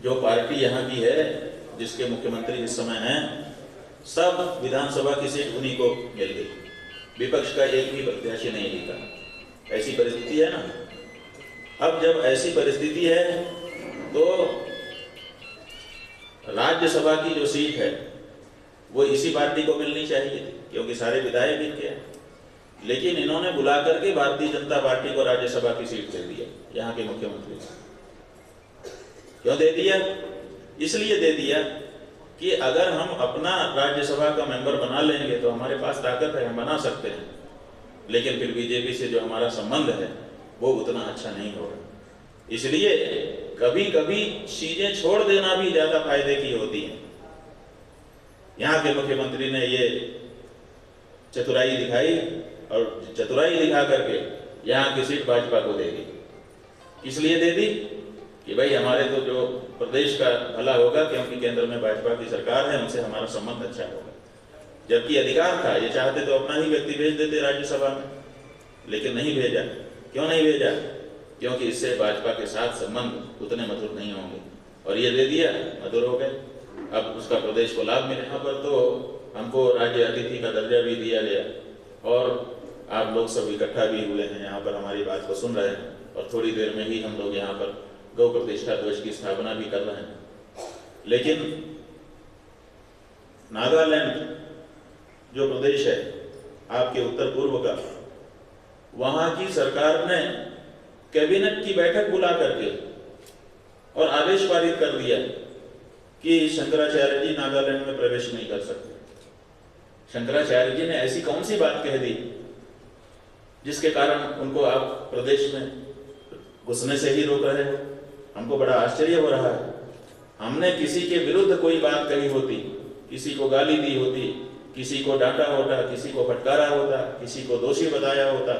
जो पार्टी यहाँ की है, जिसके मुख्यमंत्री इस समय हैं, सब विधानसभा की सीट उन्हीं को मिल गई। विपक्ष का एक भी प्रत्याशी नहीं जीता। ऐसी परिस्थिति है ना। अब जब ऐसी परिस्थिति है तो राज्यसभा की जो सीट है वो इसी पार्टी को मिलनी चाहिए थी, क्योंकि सारे विधायक इनके हैं। लेकिन इन्होंने बुला करके भारतीय जनता पार्टी को राज्यसभा की सीट दे दिया, यहाँ के मुख्यमंत्री। क्यों दे दिया? इसलिए दे दिया कि अगर हम अपना राज्यसभा का मेंबर बना लेंगे तो हमारे पास ताकत है, हम बना सकते हैं, लेकिन फिर बीजेपी से जो हमारा संबंध है वो उतना अच्छा नहीं होगा। इसलिए कभी कभी चीजें छोड़ देना भी ज्यादा फायदे की होती हैं। यहाँ के मुख्यमंत्री ने ये चतुराई दिखाई और चतुराई दिखा करके यहाँ की सीट भाजपा को दे दी। इसलिए दे दी कि भाई हमारे तो जो प्रदेश का भला होगा, क्योंकि केंद्र में भाजपा की सरकार है, उनसे हमारा संबंध अच्छा होगा। जबकि अधिकार था, ये चाहते तो अपना ही व्यक्ति भेज देते राज्यसभा में, लेकिन नहीं भेजा। क्यों नहीं भेजा? क्योंकि इससे भाजपा के साथ संबंध उतने मधुर नहीं होंगे, और ये दे दिया, मधुर हो गए। अब उसका प्रदेश को लाभ मिले। यहाँ पर तो हमको राज्य अतिथि का दर्जा भी दिया गया, और आप लोग सब इकट्ठा भी हुए हैं, यहाँ पर हमारी बात को सुन रहे हैं, और थोड़ी देर में ही हम लोग यहाँ पर गौ प्रतिष्ठा ध्वज की स्थापना भी कर रहे हैं। लेकिन नागालैंड जो प्रदेश है आपके उत्तर पूर्व का, वहां की सरकार ने कैबिनेट की बैठक बुला करके और आदेश पारित कर दिया कि शंकराचार्य जी नागालैंड में प्रवेश नहीं कर सकते। शंकराचार्य जी ने ऐसी कौन सी बात कह दी जिसके कारण उनको आप प्रदेश में घुसने से ही रोक रहे हो? हमको बड़ा आश्चर्य हो रहा है। हमने किसी के विरुद्ध कोई बात कही होती, किसी को गाली दी होती, किसी को डांटा होता, किसी को फटकारा होता, किसी को दोषी बताया होता,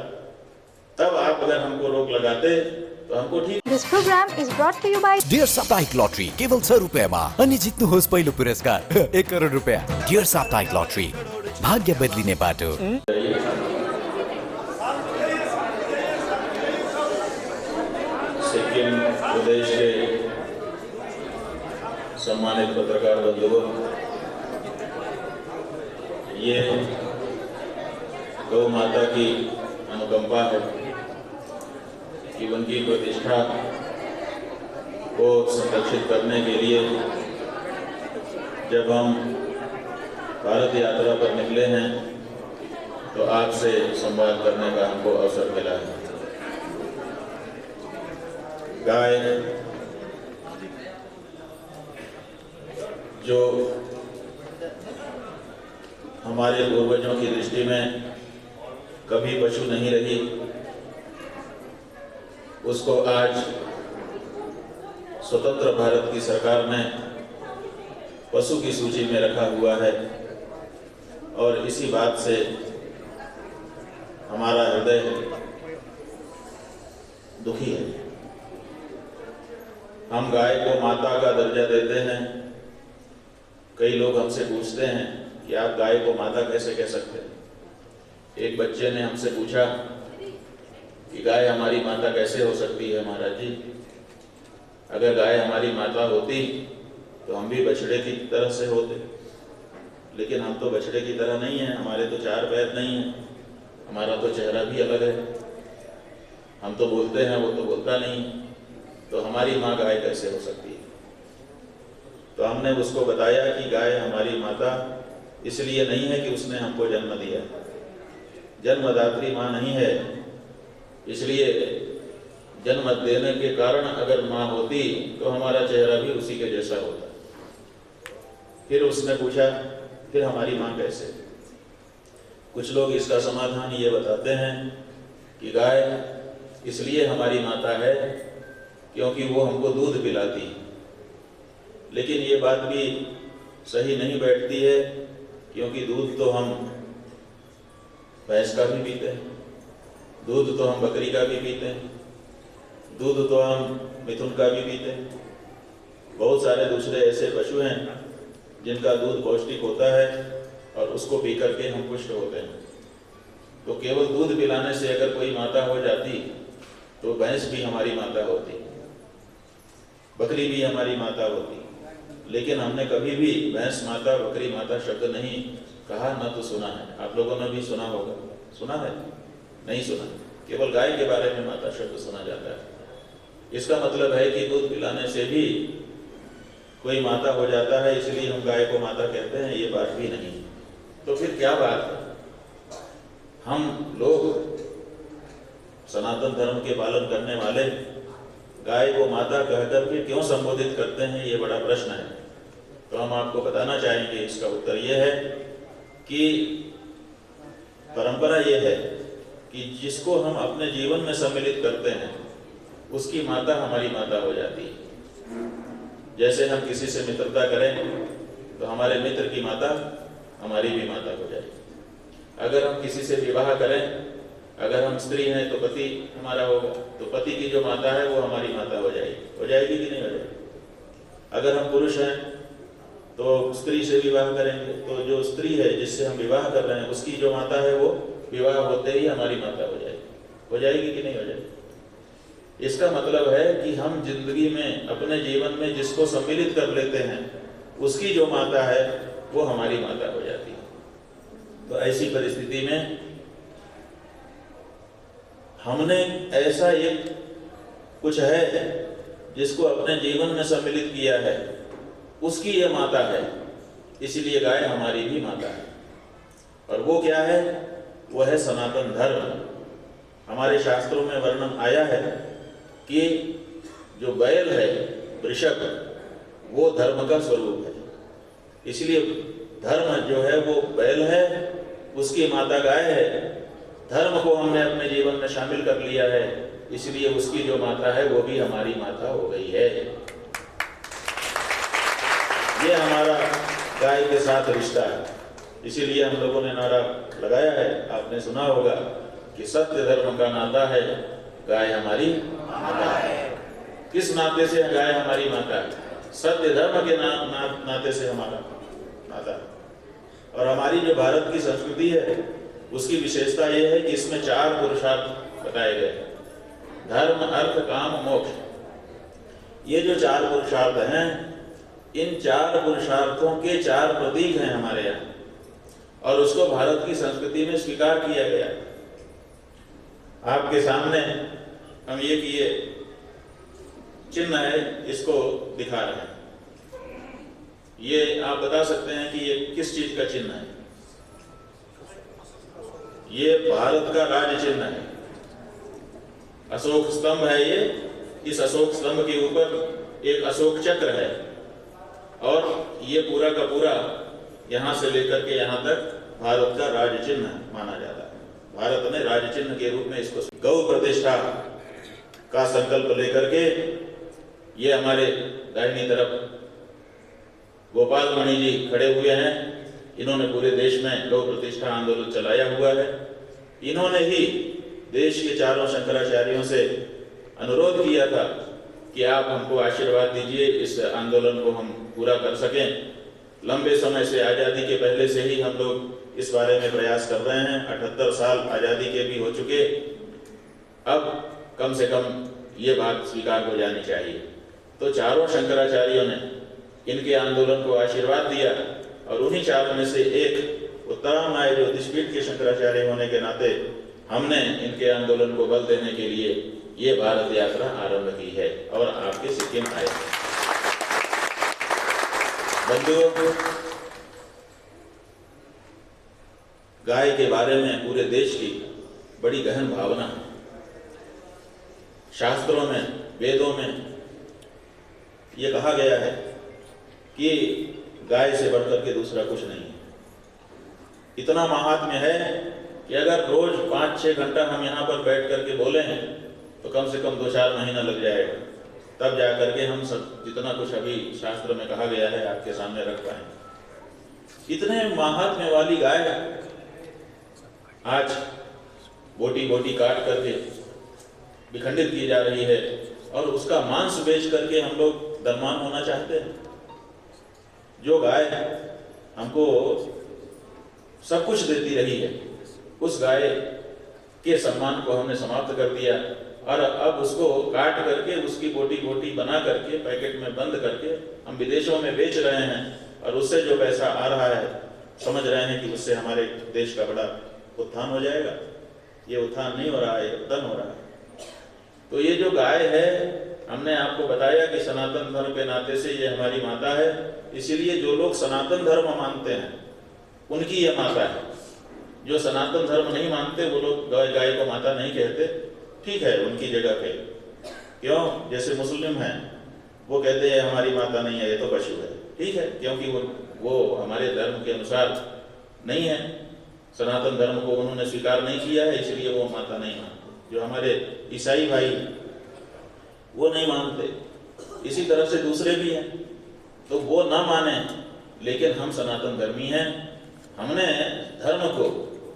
तब आप अगर हमको रोक लगाते तो हमको ठीक। This program is brought to you by dear साप्ताहिक लॉटरी केवल 100 रुपैयाँमा अनि जित्नुहोस् पहिलो पुरस्कार 1 करोड रुपैयाँ। डियर साप्ताहिक लॉटरी, भाग्य बदलिने बाटो। सिक्किम प्रदेश के सम्मानित पत्रकार बंधुओं, ये गौ माता की अनुकंपा है कि उनकी प्रतिष्ठा को संरक्षित करने के लिए जब हम भारत यात्रा पर निकले हैं तो आपसे संवाद करने का हमको अवसर मिला है। गाय जो हमारे पूर्वजों की दृष्टि में कभी पशु नहीं रही, उसको आज स्वतंत्र भारत की सरकार ने पशु की सूची में रखा हुआ है, और इसी बात से हमारा हृदय दुखी है। हम गाय को माता का दर्जा देते हैं। कई लोग हमसे पूछते हैं कि आप गाय को माता कैसे कह सकते हैं? एक बच्चे ने हमसे पूछा कि गाय हमारी माता कैसे हो सकती है महाराज जी? अगर गाय हमारी माता होती तो हम भी बछड़े की तरह से होते, लेकिन हम तो बछड़े की तरह नहीं है। हमारे तो 4 पैर नहीं है, हमारा तो चेहरा भी अलग है, हम तो बोलते हैं, वो तो बोलता नहीं, तो हमारी माँ गाय कैसे हो सकती है? तो हमने उसको बताया कि गाय हमारी माता इसलिए नहीं है कि उसने हमको जन्म दिया, जन्मदात्री माँ नहीं है। इसलिए जन्म देने के कारण अगर माँ होती तो हमारा चेहरा भी उसी के जैसा होता। फिर उसने पूछा, फिर हमारी माँ कैसे? कुछ लोग इसका समाधान ये बताते हैं कि गाय इसलिए हमारी माता है क्योंकि वो हमको दूध पिलाती है। लेकिन ये बात भी सही नहीं बैठती है, क्योंकि दूध तो हम भैंस का भी पीते हैं, दूध तो हम बकरी का भी पीते हैं, दूध तो हम मिथुन का भी पीते हैं। बहुत सारे दूसरे ऐसे पशु हैं जिनका दूध पौष्टिक होता है और उसको पी करके हम पुष्ट होते हैं। तो केवल दूध पिलाने से अगर कोई माता हो जाती तो भैंस भी हमारी माता होती। बकरी भी हमारी माता होती, लेकिन हमने कभी भी भैंस माता बकरी माता शब्द नहीं कहा, न तो सुना है। आप लोगों ने भी सुना होगा, सुना है? नहीं सुना। केवल गाय के बारे में माता शब्द सुना जाता है। इसका मतलब है कि दूध पिलाने से भी कोई माता हो जाता है, इसलिए हम गाय को माता कहते हैं, ये बात भी नहीं। तो फिर क्या बात है? हम लोग सनातन धर्म के पालन करने वाले गाय को माता कहकर के क्यों संबोधित करते हैं, ये बड़ा प्रश्न है। तो हम आपको बताना चाहेंगे, इसका उत्तर ये है कि परंपरा ये है कि जिसको हम अपने जीवन में सम्मिलित करते हैं उसकी माता हमारी माता हो जाती है। जैसे हम किसी से मित्रता करें तो हमारे मित्र की माता हमारी भी माता हो जाएगी। अगर हम किसी से विवाह करें, अगर हम स्त्री हैं तो पति हमारा होगा, तो पति की जो माता है वो हमारी माता हो जाएगी। हो जाएगी कि नहीं हो जाएगी? अगर हम पुरुष हैं तो स्त्री से विवाह करेंगे, तो जो स्त्री है जिससे हम विवाह कर रहे हैं उसकी जो माता है वो विवाह होते ही हमारी माता हो जाएगी। हो जाएगी कि नहीं हो जाएगी? इसका मतलब है कि हम जिंदगी में अपने जीवन में जिसको सम्मिलित कर लेते हैं उसकी जो माता है वो हमारी माता हो जाती है। तो ऐसी परिस्थिति में हमने ऐसा एक कुछ है जिसको अपने जीवन में सम्मिलित किया है, उसकी ये माता है, इसीलिए गाय हमारी भी माता है। और वो क्या है? वो है सनातन धर्म। हमारे शास्त्रों में वर्णन आया है कि जो बैल है, वृषभ, वो धर्म का स्वरूप है। इसलिए धर्म जो है वो बैल है, उसकी माता गाय है। धर्म को हमने अपने जीवन में शामिल कर लिया है, इसलिए उसकी जो माता है वो भी हमारी माता हो गई है। ये हमारा गाय के साथ रिश्ता है। इसीलिए हम लोगों ने नारा लगाया है, आपने सुना होगा कि सत्य धर्म का नाता है, गाय हमारी माता है। किस नाते से गाय हमारी माता है? सत्य धर्म के नाते से हमारा नाता है। और हमारी जो भारत की संस्कृति है उसकी विशेषता यह है कि इसमें 4 पुरुषार्थ बताए गए, धर्म, अर्थ, काम, मोक्ष। ये जो 4 पुरुषार्थ हैं, इन 4 पुरुषार्थों के 4 प्रतीक हैं हमारे यहाँ, और उसको भारत की संस्कृति में स्वीकार किया गया है। आपके सामने हम ये चिन्ह है, इसको दिखा रहे हैं। ये आप बता सकते हैं कि ये किस चीज का चिन्ह है? ये भारत का राज्य चिन्ह है। अशोक स्तंभ है ये। इस अशोक स्तंभ के ऊपर एक अशोक चक्र है, और ये पूरा का पूरा यहाँ से लेकर के यहाँ तक भारत का राज्य चिन्ह माना जाता है। भारत ने राज्य चिन्ह के रूप में इसको गौ प्रतिष्ठा का संकल्प लेकर के, ये हमारे दाहिनी तरफ गोपाल मणि जी खड़े हुए हैं। इन्होंने पूरे देश में गौ प्रतिष्ठा आंदोलन चलाया हुआ है। इन्होंने ही देश के 4 शंकराचार्यों से अनुरोध किया था कि आप हमको आशीर्वाद दीजिए, इस आंदोलन को हम पूरा कर सकें। लंबे समय से, आज़ादी के पहले से ही हम लोग इस बारे में प्रयास कर रहे हैं। 78 साल आज़ादी के भी हो चुके, अब कम से कम ये बात स्वीकार हो जानी चाहिए। तो 4 शंकराचार्यों ने इनके आंदोलन को आशीर्वाद दिया, और उन्हीं 4 में से एक उत्तरामाय ज्योतिषपीठ के शंकराचार्य होने के नाते हमने इनके आंदोलन को बल देने के लिए ये भारत यात्रा आरंभ की है और आपके सिक्किम आए। बंधुओं, गाय के बारे में पूरे देश की बड़ी गहन भावना है। शास्त्रों में, वेदों में ये कहा गया है कि गाय से बढ़कर के दूसरा कुछ नहीं है। इतना महात्म्य है कि अगर रोज 5-6 घंटा हम यहाँ पर बैठ करके बोले हैं तो कम से कम 2-4 महीना लग जाएगा, तब जा करके हम सब जितना कुछ अभी शास्त्र में कहा गया है आपके सामने रख पाएंगे। इतने महात्म्य वाली गाय आज बोटी बोटी काट करके विखंडित की जा रही है, और उसका मांस बेच करके हम लोग धनवान होना चाहते हैं। जो गाय हमको सब कुछ देती रही है, उस गाय के सम्मान को हमने समाप्त कर दिया। और अब उसको काट करके उसकी बोटी बोटी बना करके पैकेट में बंद करके हम विदेशों में बेच रहे हैं, और उससे जो पैसा आ रहा है समझ रहे हैं कि उससे हमारे देश का बड़ा उत्थान हो जाएगा। ये उत्थान नहीं हो रहा है, ये पतन हो रहा है। तो ये जो गाय है, हमने आपको बताया कि सनातन धर्म के नाते से ये हमारी माता है, इसीलिए जो लोग सनातन धर्म मानते हैं उनकी ये माता है। जो सनातन धर्म नहीं मानते वो लोग गाय को माता नहीं कहते, ठीक है, उनकी जगह पे। क्यों? जैसे मुस्लिम हैं, वो कहते हैं हमारी माता नहीं है, ये तो पशु है, ठीक है, क्योंकि वो हमारे धर्म के अनुसार नहीं है, सनातन धर्म को उन्होंने स्वीकार नहीं किया है, इसलिए वो माता नहीं मानते। जो हमारे ईसाई भाई वो नहीं मानते, इसी तरह से दूसरे भी हैं, तो वो ना माने, लेकिन हम सनातन धर्मी हैं, हमने धर्म को,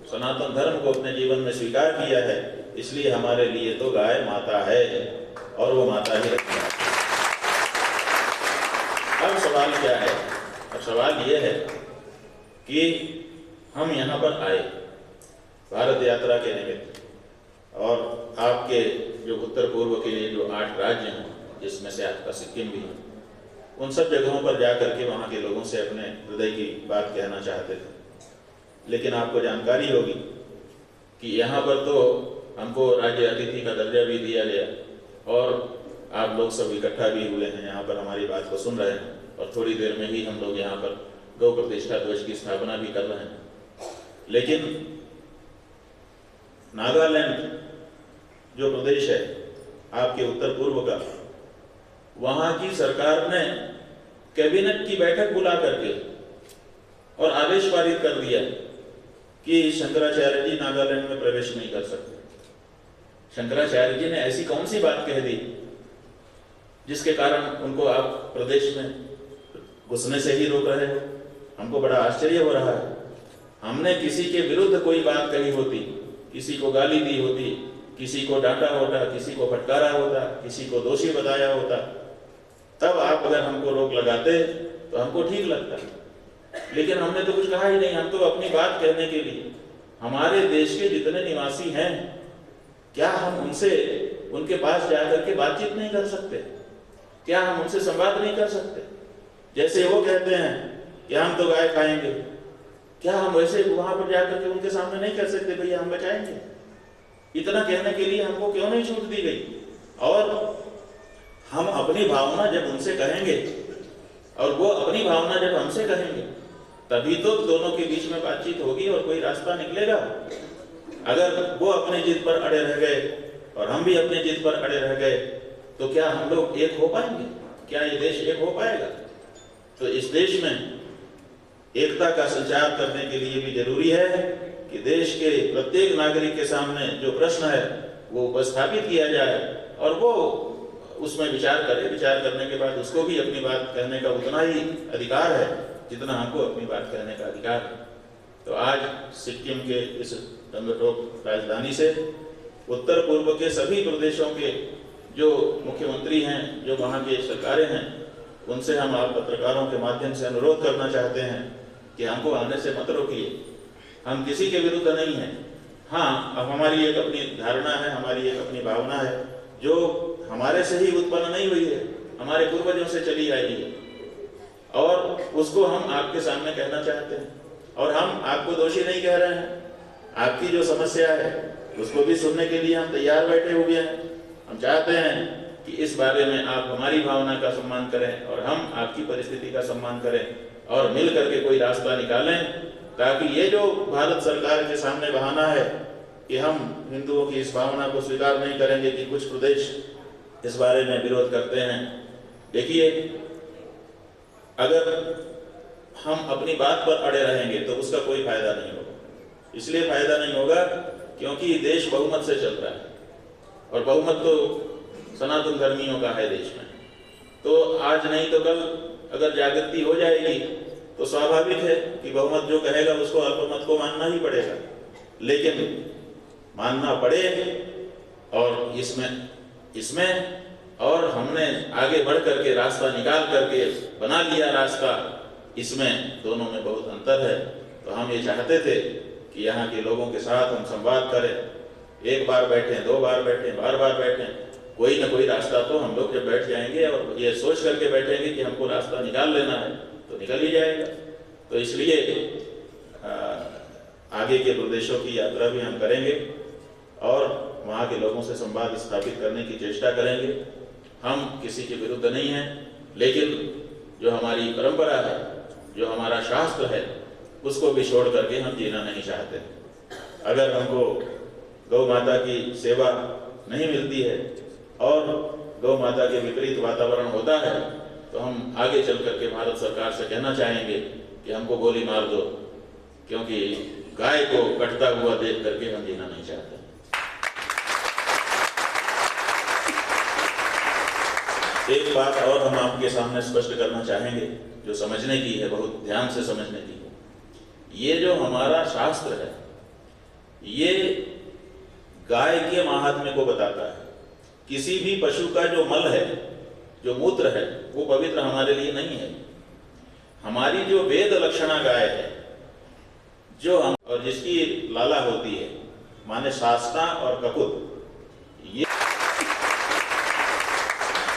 सनातन धर्म को अपने जीवन में स्वीकार किया है, इसलिए हमारे लिए तो गाय माता है और वो माता ही रखती है। अब सवाल क्या है? अब सवाल ये है कि हम यहाँ पर आए भारत यात्रा के निमित्त, और आपके जो उत्तर पूर्व के लिए जो 8 राज्य हैं, जिसमें से आपका सिक्किम भी है, उन सब जगहों पर जा करके वहाँ के लोगों से अपने हृदय की बात कहना चाहते थे। लेकिन आपको जानकारी होगी कि यहाँ पर तो हमको राज्य अतिथि का दर्जा भी दिया गया, और आप लोग सब इकट्ठा भी हुए हैं यहाँ पर, हमारी बात को सुन रहे हैं, और थोड़ी देर में ही हम लोग यहाँ पर गौ प्रतिष्ठा ध्वज की स्थापना भी कर रहे हैं। लेकिन नागालैंड जो प्रदेश है आपके उत्तर पूर्व का, वहाँ की सरकार ने कैबिनेट की बैठक बुला करके और आदेश पारित कर दिया कि शंकराचार्य जी नागालैंड में प्रवेश नहीं कर सकते। शंकराचार्य जी ने ऐसी कौन सी बात कह दी जिसके कारण उनको आप प्रदेश में घुसने से ही रोक रहे हो? हमको बड़ा आश्चर्य हो रहा है। हमने किसी के विरुद्ध कोई बात कही होती, किसी को गाली दी होती, किसी को डांटा होता, किसी को फटकारा होता, किसी को दोषी बताया होता, तब आप अगर हमको रोक लगाते तो हमको ठीक लगता। लेकिन हमने तो कुछ कहा ही नहीं। हम तो अपनी बात कहने के लिए, हमारे देश के जितने निवासी हैं, क्या हम उनसे, उनके पास जाकर के बातचीत नहीं कर सकते? क्या हम उनसे संवाद नहीं कर सकते? जैसे वो कहते हैं कि हम तो गाय खाएंगे, क्या हम वैसे वहां पर जाकर के उनके सामने नहीं कह सकते भैया हम बचाएंगे? इतना कहने के लिए हमको क्यों नहीं छूट दी गई? और हम अपनी भावना जब उनसे कहेंगे और वो अपनी भावना जब हमसे कहेंगे, तभी तो दोनों के बीच में बातचीत होगी और कोई रास्ता निकलेगा। अगर वो अपनी जिद पर अड़े रह गए और हम भी अपनी जिद पर अड़े रह गए, तो क्या हम लोग एक हो पाएंगे? क्या ये देश एक हो पाएगा? तो इस देश में एकता का संचार करने के लिए भी जरूरी है कि देश के प्रत्येक नागरिक के सामने जो प्रश्न है वो उपस्थापित किया जाए और वो उसमें विचार करे। विचार करने के बाद उसको भी अपनी बात कहने का उतना ही अधिकार है जितना हमको अपनी बात कहने का अधिकार है। तो आज सिक्किम के इस गंगटोक राजधानी से उत्तर पूर्व के सभी प्रदेशों के जो मुख्यमंत्री हैं, जो वहाँ के सरकारें हैं, उनसे हम आप पत्रकारों के माध्यम से अनुरोध करना चाहते हैं कि हमको आने से मत रोकिए। हम किसी के विरुद्ध नहीं हैं। हाँ, अब हमारी एक अपनी धारणा है, हमारी एक अपनी भावना है जो हमारे से ही उत्पन्न नहीं हुई है, हमारे पूर्वजों से चली आई है, और उसको हम आपके सामने कहना चाहते हैं। और हम आपको दोषी नहीं कह रहे हैं। आपकी जो समस्या है उसको भी सुनने के लिए हम तैयार बैठे हुए हैं। हम चाहते हैं कि इस बारे में आप हमारी भावना का सम्मान करें और हम आपकी परिस्थिति का सम्मान करें और मिल करके कोई रास्ता निकालें, ताकि ये जो भारत सरकार के सामने बहाना है कि हम हिंदुओं की इस भावना को स्वीकार नहीं करेंगे कि कुछ प्रदेश इस बारे में विरोध करते हैं। देखिए, अगर हम अपनी बात पर अड़े रहेंगे तो उसका कोई फायदा नहीं होगा। इसलिए फायदा नहीं होगा क्योंकि देश बहुमत से चल रहा है और बहुमत तो सनातन धर्मियों का है देश में। तो आज नहीं तो कल अगर जागृति हो जाएगी तो स्वाभाविक है कि बहुमत जो कहेगा उसको अल्पमत को मानना ही पड़ेगा। लेकिन मानना पड़े और इसमें और हमने आगे बढ़ करके रास्ता निकाल करके बना लिया रास्ता, इसमें दोनों में बहुत अंतर है। तो हम ये चाहते थे कि यहाँ के लोगों के साथ हम संवाद करें एक बार बैठे, दो बार बैठे, बार बार बैठे, कोई ना कोई रास्ता तो हम लोग जब बैठ जाएंगे और ये सोच करके बैठेंगे कि हमको रास्ता निकाल लेना है तो निकल ही जाएगा। तो इसलिए आगे के प्रदेशों की यात्रा भी हम करेंगे और वहाँ के लोगों से संवाद स्थापित करने की चेष्टा करेंगे। हम किसी के विरुद्ध नहीं हैं, लेकिन जो हमारी परंपरा है, जो हमारा शास्त्र है, उसको भी छोड़ करके हम जीना नहीं चाहते। अगर हमको गौ माता की सेवा नहीं मिलती है और गौ माता के विपरीत वातावरण होता है तो हम आगे चल करके भारत सरकार से कहना चाहेंगे कि हमको गोली मार दो, क्योंकि गाय को कटता हुआ देख करके हम जीना नहीं चाहते। एक बात और हम आपके सामने स्पष्ट करना चाहेंगे जो समझने की है, बहुत ध्यान से समझने की है। ये जो हमारा शास्त्र है ये गाय के महात्म्य को बताता है। किसी भी पशु का जो मल है, जो मूत्र है, वो पवित्र हमारे लिए नहीं है। हमारी जो वेद लक्षणा गाय है, जो हम और जिसकी लाला होती है, माने शास्ता और ककुत, ये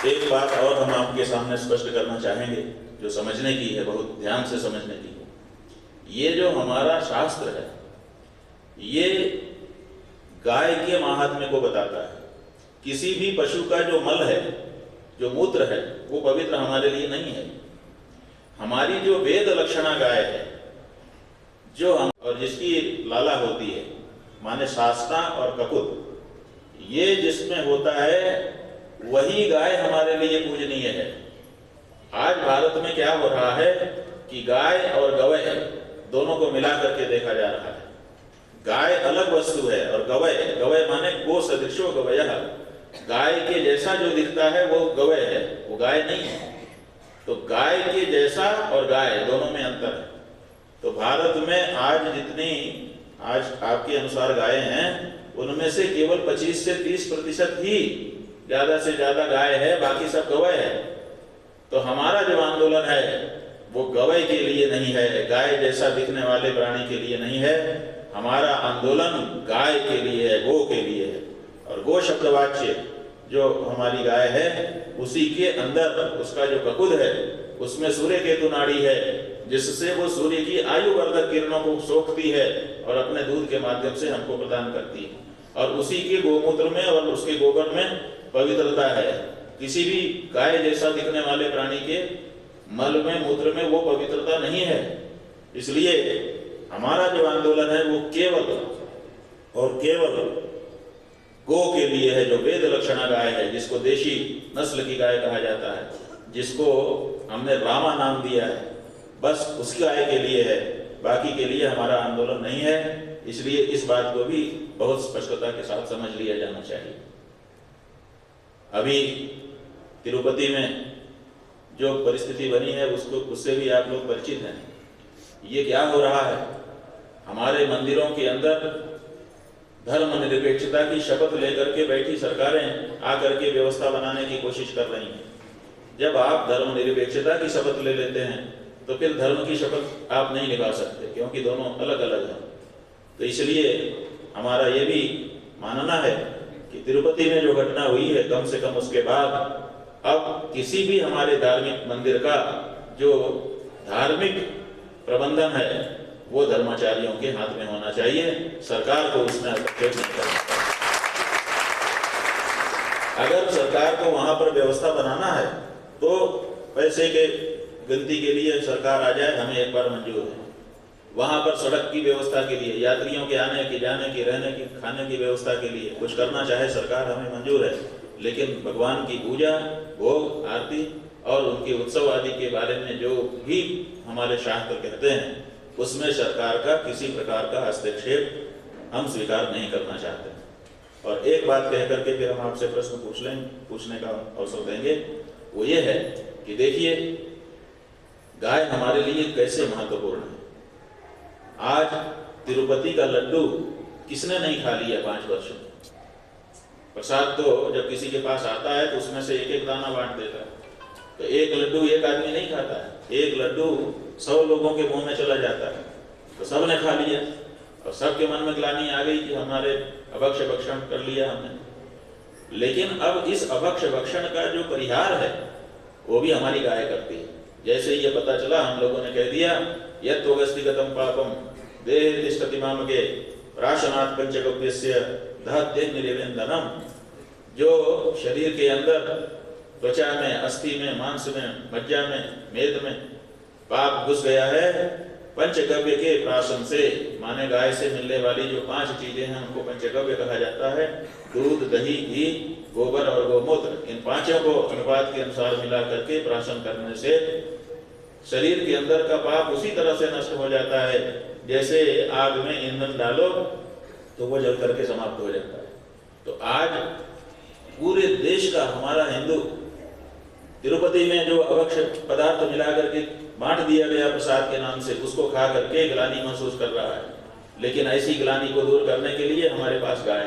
एक बात और हम आपके सामने स्पष्ट करना चाहेंगे जो समझने की है, बहुत ध्यान से समझने की है। ये जो हमारा शास्त्र है ये गाय के महात्म्य को बताता है। किसी भी पशु का जो मल है, जो मूत्र है, वो पवित्र हमारे लिए नहीं है। हमारी जो वेद लक्षणा गाय है, जो हम और जिसकी लाला होती है, माने शास्ता और ककुत, ये जिसमें होता है वही गाय हमारे लिए पूजनीय है। आज भारत में क्या हो रहा है कि गाय और गवय दोनों को मिला करके देखा जा रहा है। गाय अलग वस्तु है और गवय माने गो सदृशो गवयः, गाय के जैसा जो दिखता है वो गवय है, वो गाय नहीं है। तो गाय के जैसा और गाय दोनों में अंतर है। तो भारत में आज जितनी आज आपके अनुसार गायें हैं, उनमें से केवल 25 से 30% ही ज्यादा से ज्यादा गाय है, बाकी सब गवय है। तो हमारा जो आंदोलन है वो गवय के लिए नहीं है, गाय जैसा दिखने वाले प्राणी के लिए नहीं है। हमारा आंदोलन गाय के लिए है, गो के लिए है। और गो शब्दवाच्य जो हमारी गाय है, उसी के अंदर उसका जो ककुद है, उसमें सूर्य केतु नाड़ी है, जिससे वो सूर्य की आयु वर्धक किरणों को सोखती है और अपने दूध के माध्यम से हमको प्रदान करती है। और उसी के गोमूत्र में और उसके गोबर में पवित्रता है। किसी भी गाय जैसा दिखने वाले प्राणी के मल में, मूत्र में वो पवित्रता नहीं है। इसलिए हमारा जो आंदोलन है वो केवल और केवल गो के लिए है, जो वेद लक्षणा गाय है, जिसको देशी नस्ल की गाय कहा जाता है, जिसको हमने रामा नाम दिया है, बस उसकी गाय के लिए है, बाकी के लिए हमारा आंदोलन नहीं है। इसलिए इस बात को भी बहुत स्पष्टता के साथ समझ लिया जाना चाहिए। अभी तिरुपति में जो परिस्थिति बनी है उससे भी आप लोग परिचित हैं। ये क्या हो रहा है, हमारे मंदिरों के अंदर धर्मनिरपेक्षता की शपथ लेकर के बैठी सरकारें आकर के व्यवस्था बनाने की कोशिश कर रही हैं। जब आप धर्मनिरपेक्षता की शपथ ले लेते हैं तो फिर धर्म की शपथ आप नहीं निभा सकते, क्योंकि दोनों अलग अलग हैं। तो इसलिए हमारा ये भी मानना है कि तिरुपति में जो घटना हुई है, कम से कम उसके बाद अब किसी भी हमारे धार्मिक मंदिर का जो धार्मिक प्रबंधन है वो धर्माचार्यों के हाथ में होना चाहिए। सरकार को उसमें हस्तक्षेप नहीं करना चाहिए। अगर सरकार को वहां पर व्यवस्था बनाना है तो पैसे के गिनती के लिए सरकार आ जाए, हमें एक बार मंजूर है। वहां पर सड़क की व्यवस्था के लिए, यात्रियों के आने की, जाने की, रहने की, खाने की व्यवस्था के लिए कुछ करना चाहे सरकार, हमें मंजूर है। लेकिन भगवान की पूजा, भोग, आरती और उनके उत्सव आदि के बारे में जो भी हमारे शास्त्र कहते हैं, उसमें सरकार का किसी प्रकार का हस्तक्षेप हम स्वीकार नहीं करना चाहते। और एक बात कह करके फिर हम आपसे प्रश्न पूछने का अवसर देंगे। वो ये है कि देखिए, गाय हमारे लिए कैसे महत्वपूर्ण है। आज तिरुपति का लड्डू किसने नहीं खा लिया 5 वर्षों में? प्रसाद तो जब किसी के पास आता है तो उसमें से एक एक दाना बांट देता है। तो एक लड्डू एक आदमी नहीं खाता है, एक लड्डू 100 लोगों के मुंह में चला जाता है। तो सब ने खा लिया और सबके मन में ग्लानि आ गई कि हमारे अभक्ष्य भक्षण कर लिया हमने, लेकिन अब इस अभक्ष्य भक्षण का जो परिहार है वो भी हमारी गाय करती है। जैसे ही ये पता चला, हम लोगों ने कह दिया यत् व्यक्तिगतम पापम देह तिष्ठति मामके प्राशनात् पंचगव्यस्य दहते निवेदनम। जो शरीर के अंदर त्वचा में, अस्थि में, मांस में, मज्जा में, मेद में पाप घुस गया है, पंचगव्य के प्राशन से, माने गाय से मिलने वाली जो 5 चीजें हैं उनको पंचगव्य कहा जाता है। दूध, दही, घी, गोबर और गोमूत्र, इन 5 को अनुपात के अनुसार मिला करके प्राशन करने से शरीर के अंदर का पाप उसी तरह से नष्ट हो जाता है जैसे आग में ईंधन डालो तो वो जल करके समाप्त हो जाता है। तो आज पूरे देश का हमारा हिंदू तिरुपति में जो अभक्ष्य पदार्थ मिला करके बांट दिया गया प्रसाद के नाम से, उसको खा करके ग्लानि महसूस कर रहा है। लेकिन ऐसी ग्लानि को दूर करने के लिए हमारे पास गाय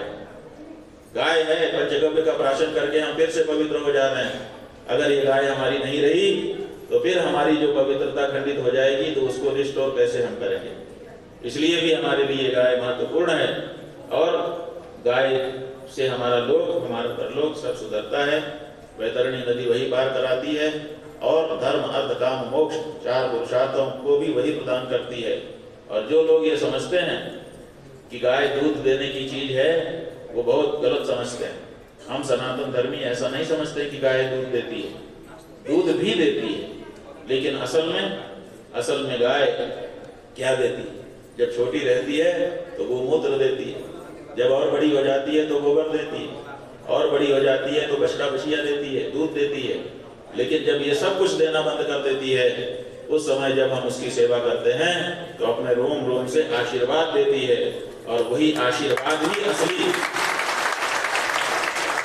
है। पंचगव्य का प्राशन करके हम फिर से पवित्र हो जा रहे हैं। अगर ये गाय हमारी नहीं रही तो फिर हमारी जो पवित्रता खंडित हो जाएगी, तो उसको रिस्टोर कैसे हम करेंगे। इसलिए भी हमारे लिए गाय महत्वपूर्ण है, और गाय से हमारा परलोक सब सुधरता है। वैतरणी नदी वही पार कराती है, और धर्म, अर्थ, काम, मोक्ष 4 पुरुषार्थों को भी वही प्रदान करती है। और जो लोग ये समझते हैं कि गाय दूध देने की चीज है, वो बहुत गलत समझते हैं। हम सनातन धर्मी ऐसा नहीं समझते कि गाय दूध देती है, दूध भी देती है, लेकिन असल में गाय क्या देती है? जब छोटी रहती है तो गोमूत्र देती है, जब और बड़ी हो जाती है तो गोबर देती है, और बड़ी हो जाती है तो बछड़ा बछिया देती है, दूध देती है। लेकिन जब ये सब कुछ देना बंद कर देती है, उस समय जब हम उसकी सेवा करते हैं तो अपने रोम रोम से आशीर्वाद देती है, और वही आशीर्वाद ही असली,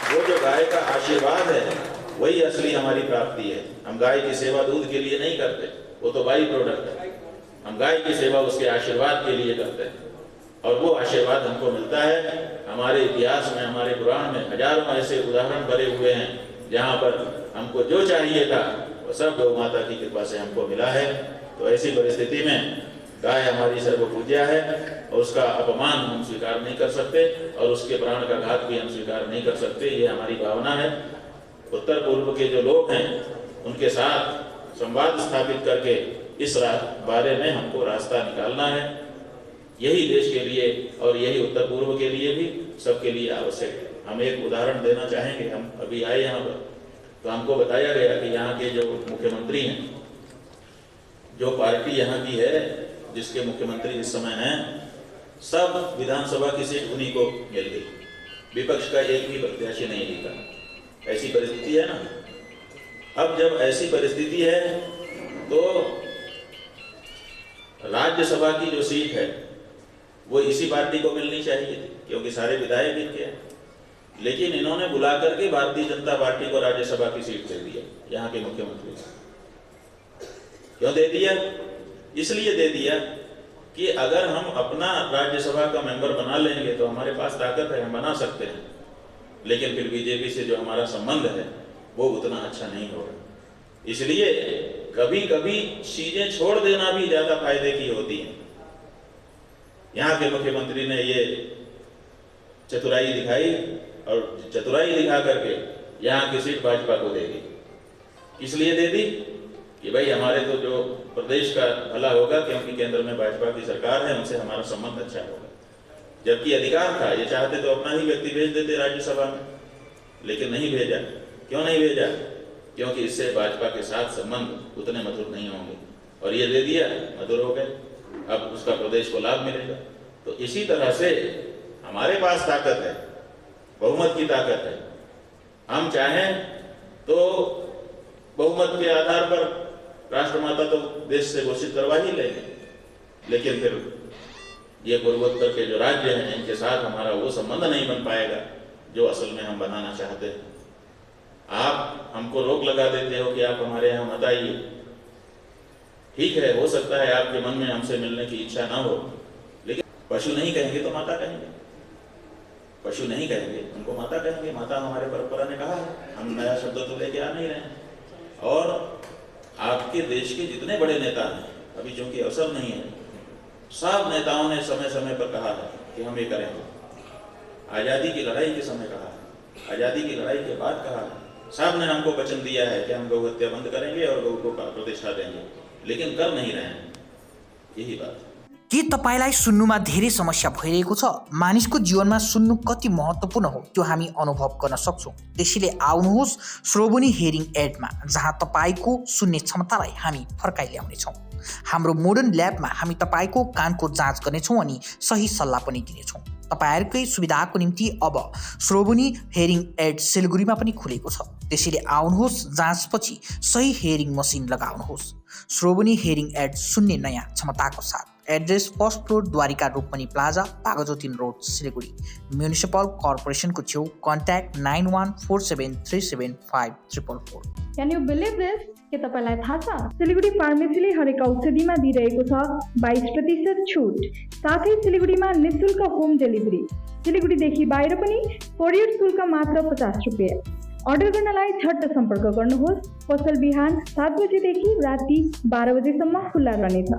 वो जो गाय का आशीर्वाद है वही असली हमारी प्राप्ति है। हम गाय की सेवा दूध के लिए नहीं करते, वो तो बाई प्रोडक्ट है। हम गाय की सेवा उसके आशीर्वाद के लिए करते हैं, और वो आशीर्वाद हमको मिलता है। हमारे इतिहास में, हमारे पुराण में हजारों ऐसे उदाहरण भरे हुए हैं जहाँ पर हमको जो चाहिए था वो सब गौ माता की कृपा से हमको मिला है। तो ऐसी परिस्थिति में गाय हमारी सर्वपूज्या है, और उसका अपमान हम स्वीकार नहीं कर सकते, और उसके प्राण का घात भी हम स्वीकार नहीं कर सकते। ये हमारी भावना है। उत्तर पूर्व के जो लोग हैं उनके साथ संवाद स्थापित करके इस बारे में हमको रास्ता निकालना है। यही देश के लिए और यही उत्तर पूर्व के लिए भी, सबके लिए आवश्यक है। हम एक उदाहरण देना चाहेंगे। हम अभी आए यहाँ पर, तो हमको बताया गया कि यहाँ के जो मुख्यमंत्री हैं, जो पार्टी यहाँ की है, जिसके मुख्यमंत्री इस समय हैं, सब विधानसभा की सीट उन्हीं को मिल गई। विपक्ष का एक भी प्रत्याशी नहीं दिखा। ऐसी परिस्थिति है ना। अब जब ऐसी परिस्थिति है तो राज्यसभा की जो सीट है वो इसी पार्टी को मिलनी चाहिए थी, क्योंकि सारे विधायक इनके हैं। लेकिन इन्होंने बुला करके भारतीय जनता पार्टी को राज्यसभा की सीट दे दिया। यहाँ के मुख्यमंत्री क्यों दे दिया? इसलिए दे दिया कि अगर हम अपना राज्यसभा का मेंबर बना लेंगे तो हमारे पास ताकत है, हम बना सकते हैं। लेकिन फिर बीजेपी से जो हमारा संबंध है वो उतना अच्छा नहीं होगा। इसलिए कभी कभी चीजें छोड़ देना भी ज्यादा फायदे की होती हैं। यहाँ के मुख्यमंत्री ने ये चतुराई दिखाई, और चतुराई दिखा करके यहाँ की सीट भाजपा को दे दी। इसलिए दे दी कि भाई हमारे तो जो प्रदेश का भला होगा, क्योंकि केंद्र में भाजपा की सरकार है, उनसे हमारा संबंध अच्छा होगा। जबकि अधिकार था, ये चाहते तो अपना ही व्यक्ति भेज देते राज्यसभा में, लेकिन नहीं भेजा। क्यों नहीं भेजा? क्योंकि इससे भाजपा के साथ संबंध उतने मधुर नहीं होंगे, और ये दे दिया, मधुर हो गए। अब उसका प्रदेश को लाभ मिलेगा। तो इसी तरह से हमारे पास ताकत है, बहुमत की ताकत है। हम चाहें तो बहुमत के आधार पर राष्ट्रमाता तो देश से घोषित करवा ही लेंगे, लेकिन फिर ये पूर्वोत्तर के जो राज्य हैं इनके साथ हमारा वो संबंध नहीं बन पाएगा जो असल में हम बनाना चाहते हैं। आप हमको रोक लगा देते हो कि आप हमारे यहाँ मत आइए। ठीक है, हो सकता है आपके मन में हमसे मिलने की इच्छा ना हो, लेकिन पशु नहीं कहेंगे तो माता कहेंगे। पशु नहीं कहेंगे, उनको माता कहेंगे। माता हमारे परंपरा ने कहा है, हम नया शब्द तो लेके आ नहीं रहे हैं। और आपके देश के जितने बड़े नेता हैं, अभी चूंकि अवसर नहीं है, सब नेताओं ने समय समय पर कहा है कि हम ये करेंगे। आज़ादी की लड़ाई के समय कहा है, आज़ादी की लड़ाई के बाद कहा है। साहब ने हमको वचन दिया है कि हम गौ हत्या बंद करेंगे और गौ को प्रतिष्ठा देंगे, लेकिन कर नहीं रहे हैं। यही बात। के तपाईलाई सुन्नुमा धेरै समस्या भइरहेको छ? मानिसको जीवनमा सुन्नु कति महत्त्वपूर्ण हो त्यो हामी अनुभव गर्न सक्छौँ। त्यसैले आउनुहोस् श्रोभनी हियरिङ एडमा, जहाँ तपाईँको सुन्ने क्षमतालाई हामी फर्काइ ल्याउनेछौँ। हाम्रो मोडर्न ल्याबमा हामी तपाईँको कानको जाँच गर्नेछौँ अनि सही सल्लाह पनि दिनेछौँ। तपाईँहरूकै सुविधाको निम्ति अब श्रोभनी हियरिङ एड सिलगढीमा पनि खुलेको छ। त्यसैले आउनुहोस्, जाँचपछि सही हियरिङ मसिन लगाउनुहोस्। श्रोभनी हियरिङ एड सुन्ने नयाँ क्षमताको साथ। Address first floor Dwarika Rupmani plaza, पागजोतिन रोड, सिलगढी। म्युनिसिपल कर्पोरेसनको छेउ। Contact 9147375444। Can you believe this? के तपाईलाई थाहा छ सिलिगुडी फार्मेसीले हरेक औषधिमा दिइरहेको छ 22% छुट, साथै सिलिगुडीमा निःशुल्क होम डेलिभरी। सिलिगुडीदेखि बाहिर पनि कोरियर शुल्क मात्र 50 रुपियाँ। अर्डर गर्नलाई झट्ट सम्पर्क गर्नुहोस्। पसल बिहान 7 बजेदेखि राति 12 बजेसम्म खुल्ला रहनेछ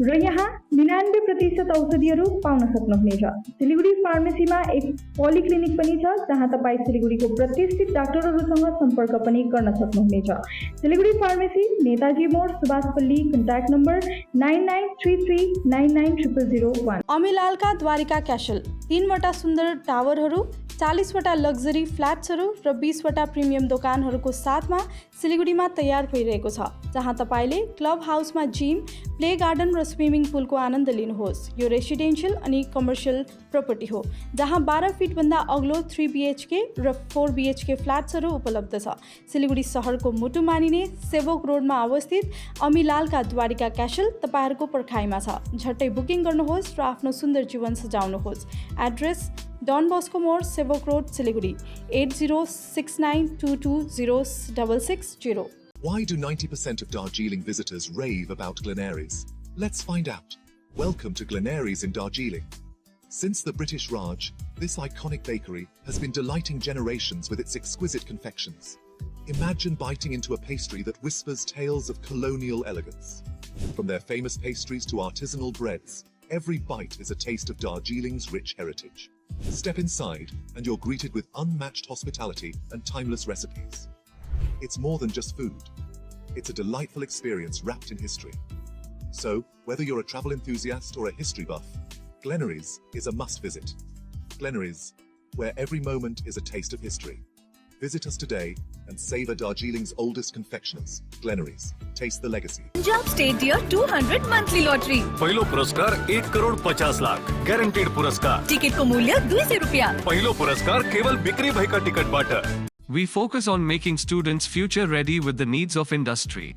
र यहाँ 99% औषधिहरू पाउन सक्नुहुनेछ। सिलिगुडी फार्मेसीमा एक पोलिक्लिनिक पनि छ, जहाँ तपाईँ सिलिगुडीको प्रतिष्ठित डाक्टरहरूसँग सम्पर्क पनि गर्न सक्नुहुनेछ। Siliguri pharmacy, Netaji More, Subhashpally. Contact number 9933990001। अमिलालका द्वारिका क्यासल 3वटा सुन्दर टावरहरू, 40वटा लग्जरी फ्ल्याट्सहरू र 20वटा प्रिमियम दोकानहरूको साथमा सिलिगुडीमा तयार भइरहेको छ, जहाँ तपाईँले क्लब हाउसमा जिम, प्ले गार्डन र स्विमिङ पुलको आनन्द लिनुहोस्। यो रेसिडेन्सियल अनि कमर्सियल प्रपर्टी हो, जहाँ 12 फिटभन्दा अग्लो 3 BHK र 4 BHK फ्ल्याट्सहरू उपलब्ध छ। सिलिगुडी सहरको मुटु मानिने सेवोक रोडमा अवस्थित अमिलालका द्वारिका क्यासल तपाईँहरूको पर्खाइमा छ। झट्टै बुकिङ गर्नुहोस् र आफ्नो सुन्दर जीवन सजाउनुहोस्। Address Don Bosco More, Sevoke road, Siliguri 8069220660। Why do 90% of Darjeeling visitors rave about Glenaries? Let's find out. Welcome to Glenaries in Darjeeling. Since the British Raj, this iconic bakery has been delighting generations with its exquisite confections. Imagine biting into a pastry that whispers tales of colonial elegance. From their famous pastries to artisanal breads, every bite is a taste of Darjeeling's rich heritage. Step inside and you're greeted with unmatched hospitality and timeless recipes. It's more than just food. It's a delightful experience wrapped in history. So, whether you're a travel enthusiast or a history buff, Glenaries is a must visit. Glenaries, where every moment is a taste of history. Visit us today and savor Darjeeling's oldest confectioners. Glenaries, taste the legacy. Punjab state dear 200 monthly lottery. पहिलो पुरस्कार 1,50,00,000 guaranteed पुरस्कार। टिकटको मूल्य 200 रुपैयाँ। पहिलो पुरस्कार केवल बिक्री भएका टिकटबाट। We focus on making students future ready with the needs of industry.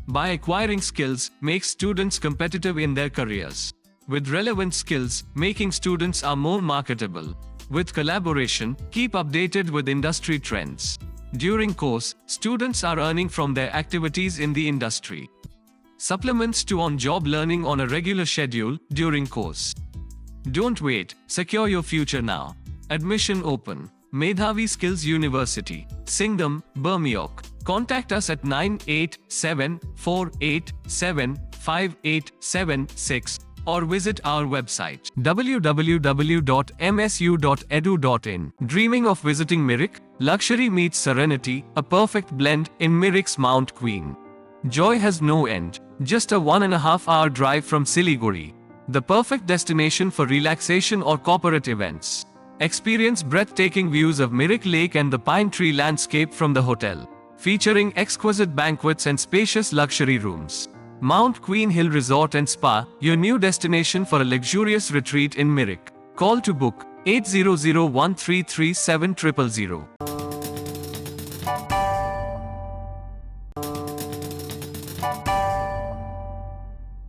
By acquiring skills, make students competitive in their careers. With relevant skills, making students are more marketable. With collaboration, keep updated with industry trends. During course, students are earning from their activities in the industry. Supplements to on-job learning on a regular schedule during course. Don't wait, secure your future now. Admission open. Medhavi Skills University, Singham, Bermioc. Contact us at 9874875876 or visit our website www.msu.edu.in. Dreaming of visiting Mirik? Luxury meets serenity, a perfect blend in Mirik's Mount Queen. Joy has no end. Just a 1.5 hour drive from Siliguri. The perfect destination for relaxation or corporate events. Experience breathtaking views of Mirik Lake and the pine tree landscape from the hotel, featuring exquisite banquets and spacious luxury rooms. Mount Queen Hill Resort and Spa, your new destination for a luxurious retreat in Mirik. Call to book 8001337000.